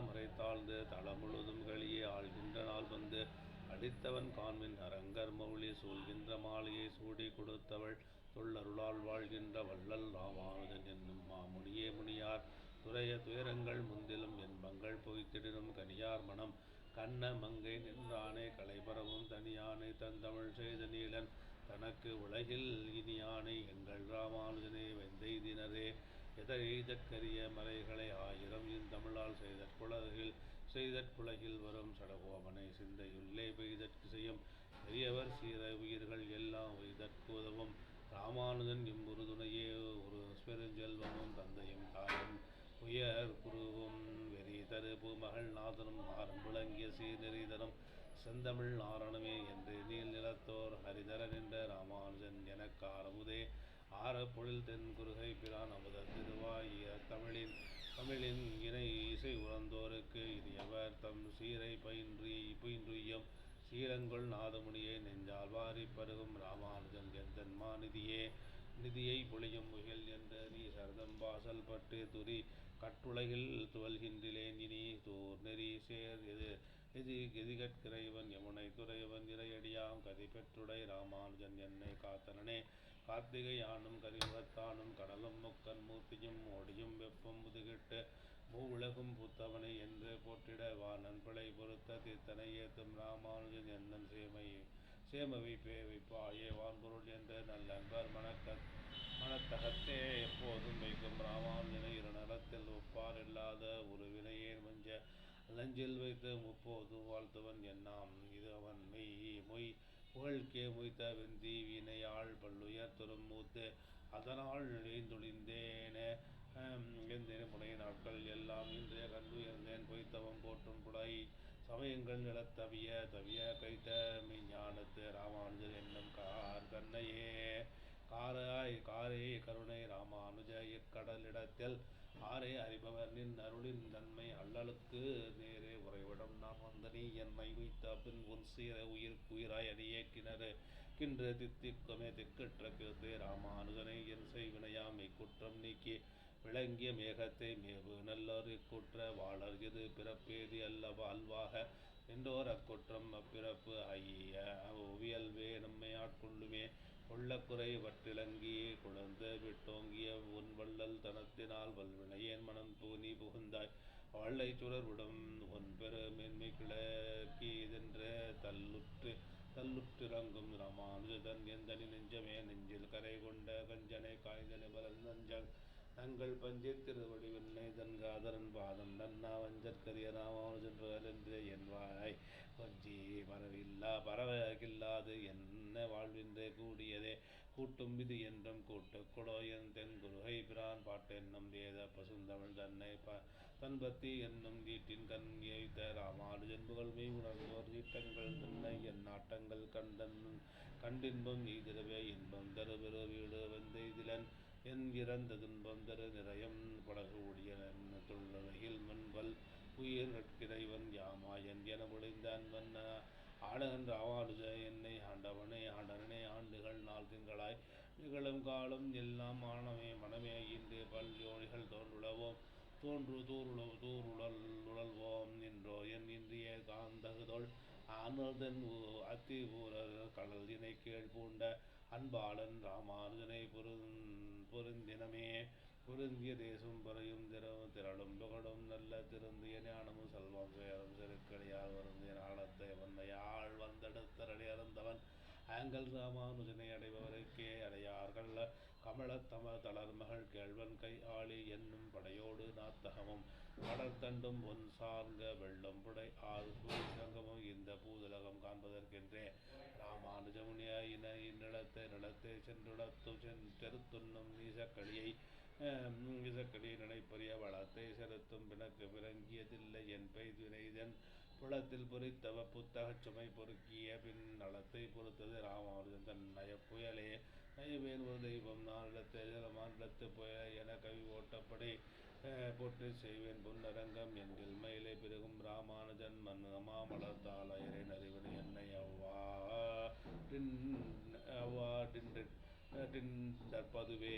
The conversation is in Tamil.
தாமரை தாழ்ந்து தளமுழுதும் களியே ஆள்கின்ற நாள் வந்து அடித்தவன் காண்மின் அரங்கர் மௌழி சூழ்கின்ற மாலையை சூடி கொடுத்தவள் தொல்லருளால் வாழ்கின்ற வள்ளல் ராமானுஜன் என்னும் மாமுனியே முனியார் துறைய துயரங்கள் முந்திலும் என்பங்கள் பொய்த்திடினும் கனியார் மனம் கண்ண மங்கை நின்றானே கலைபரவும் தனியானை தந்தமிழ் செய்த நீலன் தனக்கு உலகில் இனியானை எங்கள் ராமானுஜனே வெந்தெய்தினரே எதற்கரிய மறைகளை ஆயிரம் இந்தமிழால் செய்தற்குலகில் வரும் சடகோபனை சிந்தையுள்ளே பெய்தற்கு செய்யும் பெரியவர் சீர உயிர்கள் எல்லாம் இதற்கு உதவும் ராமானுஜன் இம்முறுதுணையே ஒரு பெருஞ்செல்வமும் தந்தையும் தாயும் உயர் குருவும் வெறி தரு பூமகள் நாதனும் ஆரம் விளங்கிய சீர்நெறிதரும் செந்தமிழ் நாரணமே என்று நீள் நிலத்தோர் ஹரிதரன் என்ற ராமானுஜன் எனக்கு ஆரமுதே ஆரப்பொழில் தென் குருகை பிரான் அமுத திருவாய தமிழின் இணை இசை உணர்ந்தோருக்கு இனியவர் தம் சீரை பயின்றுயம் சீரங்கொள் நாதமுனியை நெஞ்சால் வாரி பருகும் ராமானுஜன் எந்தன்மா நிதியை பொழியும் முகில் என்ற நீ சரதம் வாசல் பட்டு துரி கட்டுலகில் துவல்கின்றிலேன் இனி தூர் நெறி சேர் எதிகற்கிறைவன் யமுனை துறைவன் இறையடியாம் கதி பெற்றுடை ராமானுஜன் என்னை காத்தனனே கார்த்திகை ஆனும் கரிமுகத்தானும் கடலும் முக்கன் மூர்த்தியும் ஓடியும் வெப்பம் முதுகிட்டு மூவுலகும் பூத்தவனை என்று போற்றிட வானன் பிழை பொறுத்த தீர்த்தனை ஏத்தும் ராமானுஜன் என்னன் சேமவி பேவிப்பாயே வான்பொருள் என்ற நல்லன்பர் மனத்தகத்தே எப்போதும் வைக்கும் ராமானுஜனை இருநலத்தில் ஒப்பார் இல்லாத ஒரு வினையே நெஞ்சில் வைத்து முப்போதும் வாழ்த்துவன் என்னாம் இது அவன் மொய் புகழ்கே மொய்த்த வெந்தி வினையாள் பல்லுயர் துறம் மூத்து அதனால் எழுந்துழிந்தேன எந்தேன புனைய நாட்கள் எல்லாம் இன்றைய கண்டுயர்ந்தேன் பொய்த்தவம் போற்றும் புடை சமயங்கள் நிலத்தவிய கைத்த மெய்ஞானத்து ராமானுஜர் என்னும் கண்ணையே காரே கருணை ராமானுஜ இக்கடலிடத்தில் ஆரே அறிபவர் நின் அருளின் தன்மை அல்லலுக்கு நேரே உறைவிடம் நான் வந்தனி என்னை வைத்த பின் உன் சீர உயிராய் அடியேக்கின்று தித்திக்குமே திக்கற்ற கீர்த்தே ராமானுஜனை என் செய்வினையாமை குற்றம் நீக்கி விளங்கிய மேகத்தை மேவு நல்லோர் இக்குற்ற வாழர் இது பிறப்பேதி அல்வாக என்றோர் அக்குற்றம் அப்பிறப்பு ஐய ஒவியல்வே நம்மை ஆட்கொள்ளுமே கொள்ளக்குறை வற்றிலங்கியே குழந்து விட்டோங்கிய உன் வள்ளல் தனத்தினால் வல்வினையேன் மனம் நீ புகுந்தாய் வள்ளை சுடர்விடும் உன் பெரு மேன்மை கிளக்கி இதென்று தள்ளுற்றிறங்கும் ராமானுஜன் எந்தனி நெஞ்சமே நெஞ்சில் கரை கொண்ட கஞ்சனை காய்ந்தனை பலன் நஞ்சங் தங்கள் பஞ்சை திருவடி வெண்ணை தன்காதரன் பாதம் நன்னா வஞ்சற்கரிய ராமானுஜன் புகழென்று என் வாய் வஞ்சி பரவகில்லாது என்ன வாழ்வின்றே கூடியதே கூட்டும் இது என்றும் கூட்டுக்குடோ என் தென் குருகை பிரான் பாட்டென்னும் தேத பசுந்தமிழ் தன்னை தன்பத்தி என்னும் வீட்டின் கண் எய்த ராமானுஜன் புகழ்மை உணர்ந்தோர் ஈட்டங்கள் துன்னை என் நாட்டங்கள் கண்டின்பம் எய்திரவே இன்பம் தருபெரு வீடு வெந்தெய்திலன் என் இறந்த துன்பம் தரு நிறையம் படகூடிய தொழில் மண்பல் உயிர் நட்கிறைவன் யாமாயன் என முடிந்தான் வண்ண ஆடகன் ராமானுஜ என்னை ஆண்டவனே ஆண்டனே ஆண்டுகள் நாள் திங்களாய் நிகழும் காலம் எல்லாம் ஆனமே மனமே இன்று பல் யோனிகள் தூருழல்வோம் நின்றோ என் இன்றிய காந்தகுதோள் ஆனதன் அத்தி ஊரர் கடல் இணை கீழ் பூண்ட அன்பாளன் ராமானுஜனை பொருந்தினமே பொருந்திய தேசம் பறையும் திரளும் புகழும் நல்ல திருந்திய ஞானமும் செல்வம் சேரும் செருக்கடியால் வருந்திய நாளத்தை வந்தையாள் வந்தெடுத்தரடி அறந்தவன் ஆங்கல் ராமானுஜனை அடைபவருக்கே அடையார்கள் கமலத்தம தளர்மகள் கேழ்வன் கை ஆளி என்னும் படையோடு நாத்தகமும் கடற்தண்டும் பொன் சார்ந்த வெள்ளம் புடை ஆறு சங்கமும் இந்த பூதலகம் காண்பதற்கென்றே ராமானுஜமுனிய நிலத்தை சென்றுடத்துன்னும் நீசக்களியை நினைப்பறிய வளத்தை செலுத்தும் பிணக்கு பிறங்கியதில்லை என் பெய்துனைதன் புலத்தில் பொறித்தவ புத்தகச் சுமை பொறுக்கிய பின் நலத்தை பொறுத்தது ராமானுஜன் தன் நயப்புயலே நயவேன் ஒரு தெய்வம் மாநிலத்து புயல என கவி ஓட்டப்படி போற்றி செய்வேன் பொன்னரங்கம் என்றில் மயிலை பிறகும் ராமானுஜன் மாமலர்த்தால் அயரை நறிவன் என்னை அவ்வாடின்றற்பதுவே